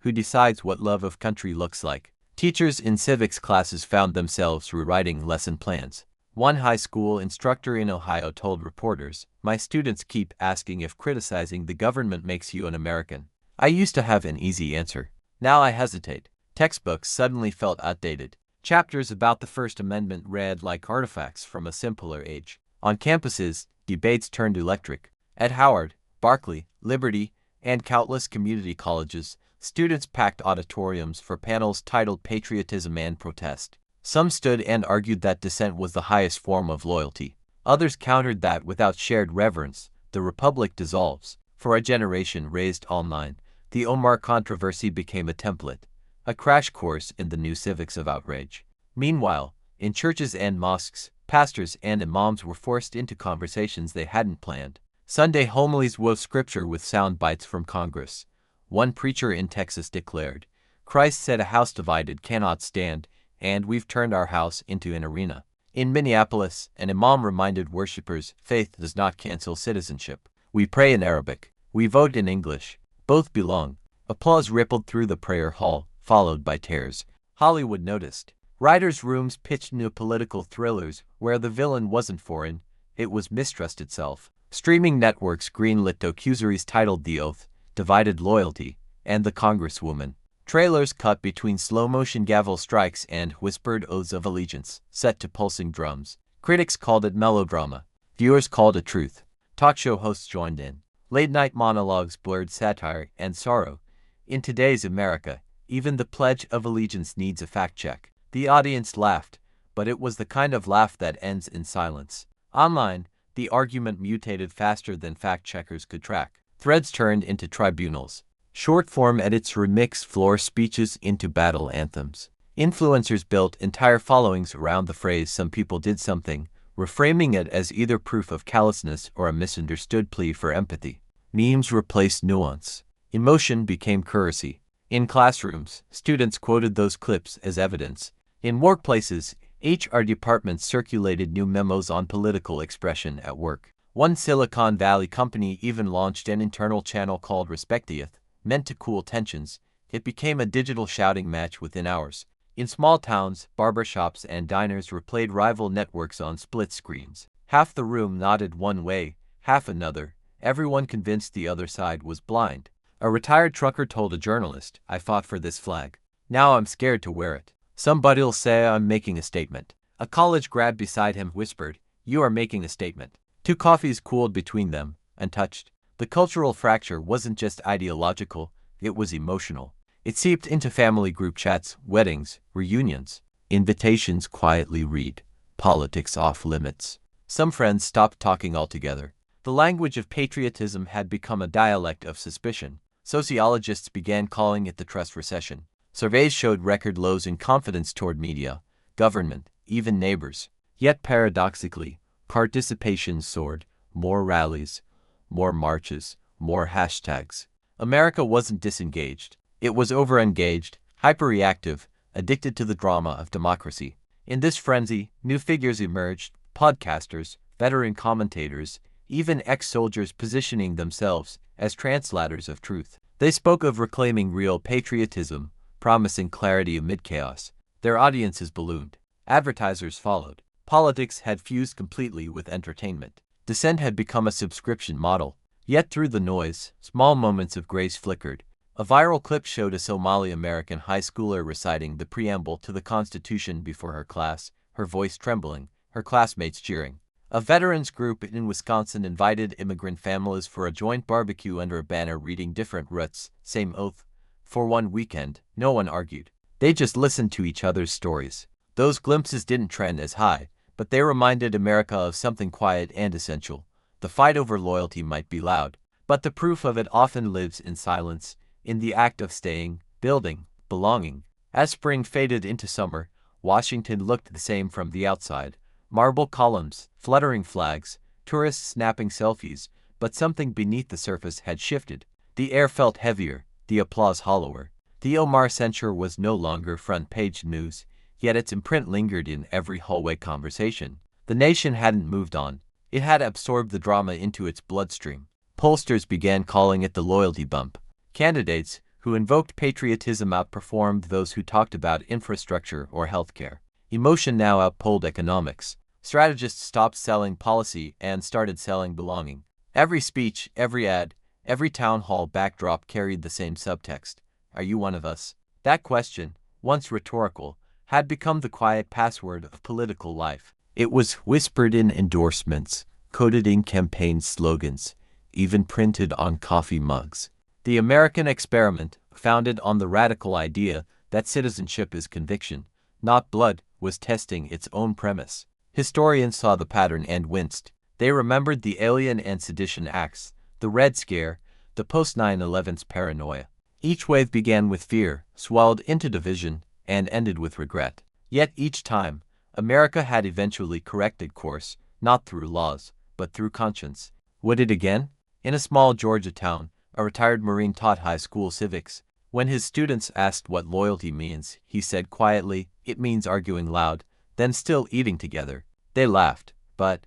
Who decides what love of country looks like? Teachers in civics classes found themselves rewriting lesson plans. One high school instructor in Ohio told reporters, "My students keep asking if criticizing the government makes you an American. I used to have an easy answer. Now I hesitate." Textbooks suddenly felt outdated. Chapters about the First Amendment read like artifacts from a simpler age. On campuses, debates turned electric. At Howard, Berkeley, Liberty, and countless community colleges, students packed auditoriums for panels titled Patriotism and Protest. Some stood and argued that dissent was the highest form of loyalty. Others countered that without shared reverence, the republic dissolves. For a generation raised online, the Omar controversy became a template, a crash course in the new civics of outrage. Meanwhile, in churches and mosques, pastors and imams were forced into conversations they hadn't planned. Sunday homilies wove scripture with sound bites from Congress. One preacher in Texas declared, "Christ said a house divided cannot stand, and we've turned our house into an arena." In Minneapolis, an imam reminded worshippers, "Faith does not cancel citizenship. We pray in Arabic. We vote in English. Both belong." Applause rippled through the prayer hall, followed by tears. Hollywood noticed. Writers' rooms pitched new political thrillers where the villain wasn't foreign, it was mistrust itself. Streaming networks greenlit documentaries titled The Oath, Divided Loyalty, and The Congresswoman. Trailers cut between slow-motion gavel strikes and whispered oaths of allegiance, set to pulsing drums. Critics called it melodrama. Viewers called it truth. Talk show hosts joined in. Late-night monologues blurred satire and sorrow. In today's America, even the Pledge of Allegiance needs a fact-check. The audience laughed, but it was the kind of laugh that ends in silence. Online, the argument mutated faster than fact-checkers could track. Threads turned into tribunals. Short-form edits remixed floor speeches into battle anthems. Influencers built entire followings around the phrase "some people did something," reframing it as either proof of callousness or a misunderstood plea for empathy. Memes replaced nuance. Emotion became currency. In classrooms, students quoted those clips as evidence. In workplaces, HR departments circulated new memos on political expression at work. One Silicon Valley company even launched an internal channel called Respectieth, meant to cool tensions. It became a digital shouting match within hours. In small towns, barbershops and diners replayed rival networks on split screens. Half the room nodded one way, half another, everyone convinced the other side was blind. A retired trucker told a journalist, "I fought for this flag. Now I'm scared to wear it. Somebody'll say I'm making a statement." A college grad beside him whispered, "You are making a statement." 2 coffees cooled between them, untouched. The cultural fracture wasn't just ideological, it was emotional. It seeped into family group chats, weddings, reunions. Invitations quietly read, "Politics off limits." Some friends stopped talking altogether. The language of patriotism had become a dialect of suspicion. Sociologists began calling it the trust recession. Surveys showed record lows in confidence toward media, government, even neighbors. Yet paradoxically, participation soared. More rallies, more marches, more hashtags. America wasn't disengaged. It was overengaged, hyperreactive, addicted to the drama of democracy. In this frenzy, new figures emerged, podcasters, veteran commentators, even ex-soldiers positioning themselves as translators of truth. They spoke of reclaiming real patriotism, promising clarity amid chaos. Their audiences ballooned. Advertisers followed. Politics had fused completely with entertainment. Dissent had become a subscription model. Yet through the noise, small moments of grace flickered. A viral clip showed a Somali-American high schooler reciting the preamble to the Constitution before her class, her voice trembling, her classmates cheering. A veterans group in Wisconsin invited immigrant families for a joint barbecue under a banner reading different roots, same oath. For one weekend, no one argued. They just listened to each other's stories. Those glimpses didn't trend as high, but they reminded America of something quiet and essential. The fight over loyalty might be loud, but the proof of it often lives in silence, in the act of staying, building, belonging. As spring faded into summer, Washington looked the same from the outside. Marble columns, fluttering flags, tourists snapping selfies, but something beneath the surface had shifted. The air felt heavier, the applause hollower. The Omar censure was no longer front-page news, yet its imprint lingered in every hallway conversation. The nation hadn't moved on. It had absorbed the drama into its bloodstream. Pollsters began calling it the loyalty bump. Candidates who invoked patriotism outperformed those who talked about infrastructure or healthcare. Emotion now outpolled economics. Strategists stopped selling policy and started selling belonging. Every speech, every ad, every town hall backdrop carried the same subtext. Are you one of us? That question, once rhetorical, had become the quiet password of political life. It was whispered in endorsements, coded in campaign slogans, even printed on coffee mugs. The American experiment, founded on the radical idea that citizenship is conviction, not blood, was testing its own premise. Historians saw the pattern and winced. They remembered the Alien and Sedition Acts, the Red Scare, the post-9/11's paranoia. Each wave began with fear, swelled into division, and ended with regret. Yet each time, America had eventually corrected course, not through laws, but through conscience. Would it again? In a small Georgia town, a retired Marine taught high school civics. When his students asked what loyalty means, he said quietly, "It means arguing loud, then still eating together." They laughed, but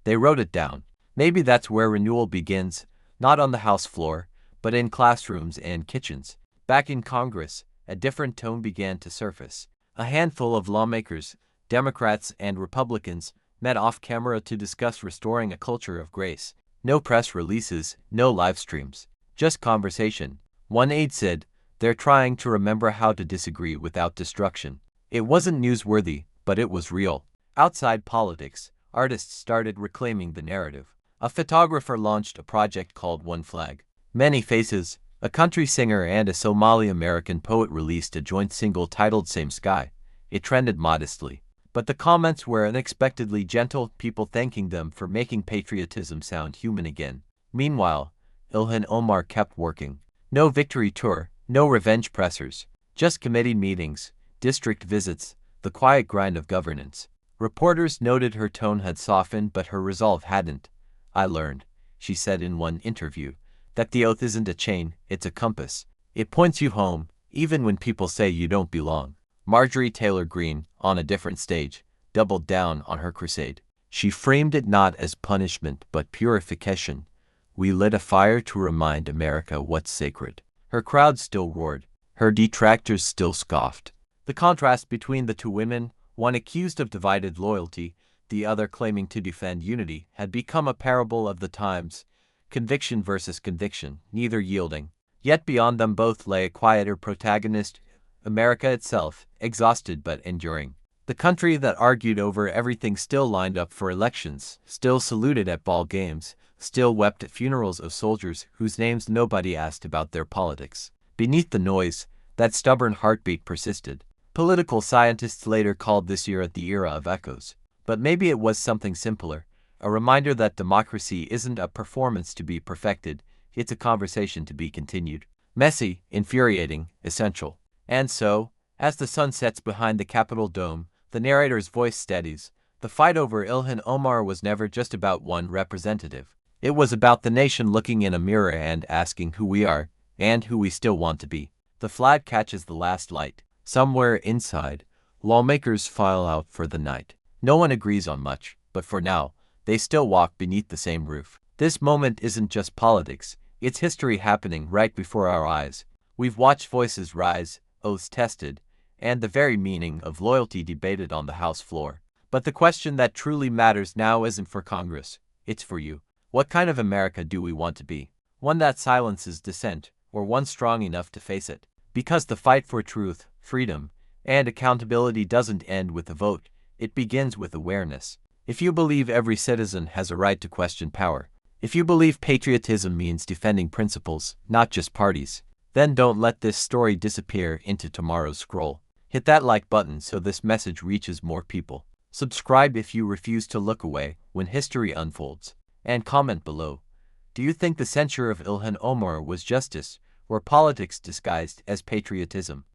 they wrote it down. Maybe that's where renewal begins, not on the House floor, but in classrooms and kitchens. Back in Congress, a different tone began to surface. A handful of lawmakers, Democrats and Republicans, met off-camera to discuss restoring a culture of grace. No press releases, no live streams, just conversation. One aide said, "They're trying to remember how to disagree without destruction." It wasn't newsworthy, but it was real. Outside politics, artists started reclaiming the narrative. A photographer launched a project called One Flag. Many Faces, a country singer and a Somali-American poet released a joint single titled Same Sky. It trended modestly, but the comments were unexpectedly gentle, people thanking them for making patriotism sound human again. Meanwhile, Ilhan Omar kept working. No victory tour, no revenge pressers, just committee meetings, district visits, the quiet grind of governance. Reporters noted her tone had softened, but her resolve hadn't. "I learned," she said in one interview, "that the oath isn't a chain, it's a compass. It points you home, even when people say you don't belong." Marjorie Taylor Greene, on a different stage, doubled down on her crusade. She framed it not as punishment but purification. "We lit a fire to remind America what's sacred." Her crowd still roared. Her detractors still scoffed. The contrast between the two women, one accused of divided loyalty, the other claiming to defend unity, had become a parable of the times. Conviction versus conviction, neither yielding. Yet beyond them both lay a quieter protagonist, America itself, exhausted but enduring. The country that argued over everything still lined up for elections, still saluted at ball games, still wept at funerals of soldiers whose names nobody asked about their politics. Beneath the noise, that stubborn heartbeat persisted. Political scientists later called this era the era of echoes. But maybe it was something simpler, a reminder that democracy isn't a performance to be perfected, it's a conversation to be continued. Messy, infuriating, essential. And so, as the sun sets behind the Capitol dome, the narrator's voice steadies. The fight over Ilhan Omar was never just about one representative. It was about the nation looking in a mirror and asking who we are, and who we still want to be. The flag catches the last light. Somewhere inside, lawmakers file out for the night. No one agrees on much, but for now, they still walk beneath the same roof. This moment isn't just politics, it's history happening right before our eyes. We've watched voices rise, oaths tested, and the very meaning of loyalty debated on the House floor. But the question that truly matters now isn't for Congress, it's for you. What kind of America do we want to be? one that silences dissent, or one strong enough to face it. Because the fight for truth, freedom, and accountability doesn't end with a vote, it begins with awareness. If you believe every citizen has a right to question power, if you believe patriotism means defending principles, not just parties, then don't let this story disappear into tomorrow's scroll. Hit that like button so this message reaches more people. Subscribe if you refuse to look away when history unfolds. And comment below. Do you think the censure of Ilhan Omar was justice, or politics disguised as patriotism?